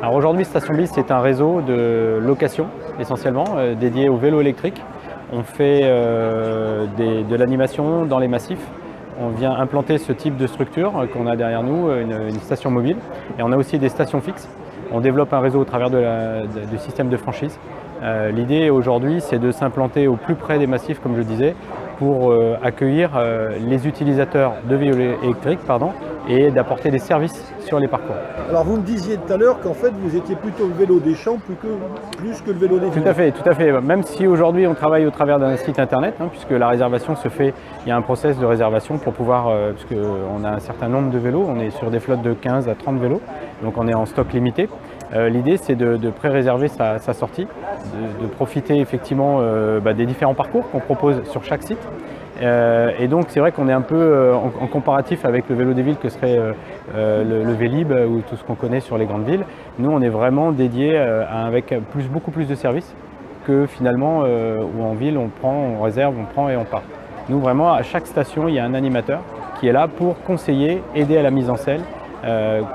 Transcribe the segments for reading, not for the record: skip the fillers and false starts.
Alors aujourd'hui, Station Bis, c'est un réseau de location essentiellement dédié au vélo électrique. On fait de l'animation dans les massifs. On vient implanter ce type de structure qu'on a derrière nous, une station mobile. Et on a aussi des stations fixes. On développe un réseau au travers du système de franchise. L'idée aujourd'hui, c'est de s'implanter au plus près des massifs, comme je disais, pour accueillir les utilisateurs de vélos électriques et d'apporter des services sur les parcours. Alors vous me disiez tout à l'heure qu'en fait vous étiez plutôt le vélo des champs plus que le vélo des villes. Tout à fait. Même si aujourd'hui on travaille au travers d'un site internet, puisque la réservation se fait, il y a un process de réservation pour pouvoir, puisqu'on a un certain nombre de vélos, on est sur des flottes de 15 à 30 vélos, donc on est en stock limité. L'idée c'est de pré-réserver sa sortie, de profiter effectivement des différents parcours qu'on propose sur chaque site. Et donc c'est vrai qu'on est un peu en comparatif avec le vélo des villes que serait le Vélib ou tout ce qu'on connaît sur les grandes villes. Nous on est vraiment dédié avec beaucoup plus de services que finalement où en ville on prend, on réserve, on prend et on part. Nous vraiment à chaque station il y a un animateur qui est là pour conseiller, aider à la mise en selle,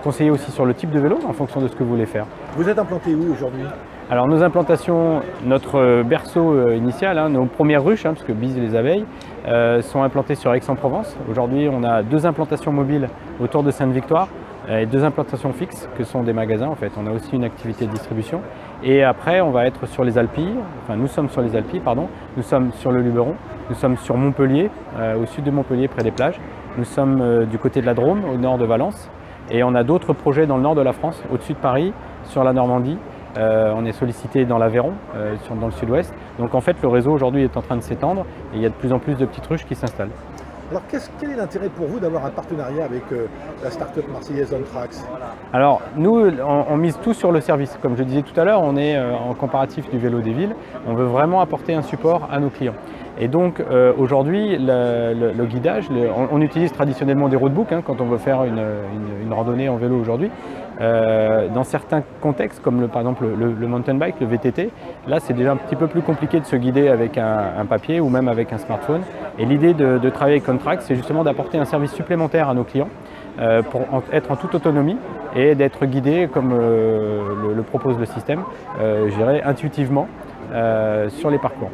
conseiller aussi sur le type de vélo en fonction de ce que vous voulez faire. Vous êtes implanté où aujourd'hui ? Alors nos implantations, notre berceau initial, nos premières ruches, parce que Bise les abeilles, sont implantées sur Aix-en-Provence. Aujourd'hui on a 2 implantations mobiles autour de Sainte-Victoire et 2 implantations fixes que sont des magasins en fait. On a aussi une activité de distribution. Et après on va être sur les Alpilles, nous sommes sur les Alpilles, nous sommes sur le Luberon, nous sommes sur Montpellier, au sud de Montpellier près des plages. Nous sommes du côté de la Drôme, au nord de Valence. Et on a d'autres projets dans le nord de la France, au-dessus de Paris, sur la Normandie. On est sollicité dans l'Aveyron, dans le sud-ouest. Donc en fait, le réseau aujourd'hui est en train de s'étendre et il y a de plus en plus de petites ruches qui s'installent. Alors quel est l'intérêt pour vous d'avoir un partenariat avec la start-up marseillaise OnTrax ? Alors nous, on mise tout sur le service. Comme je disais tout à l'heure, on est en comparatif du vélo des villes. On veut vraiment apporter un support à nos clients. Et donc aujourd'hui, le guidage, on utilise traditionnellement des roadbooks quand on veut faire une randonnée en vélo aujourd'hui. Dans certains contextes, comme par exemple le mountain bike, le VTT, là c'est déjà un petit peu plus compliqué de se guider avec un papier ou même avec un smartphone. Et l'idée de travailler avec OnTrax, c'est justement d'apporter un service supplémentaire à nos clients pour être en toute autonomie et d'être guidé comme le propose le système, je dirais intuitivement sur les parcours.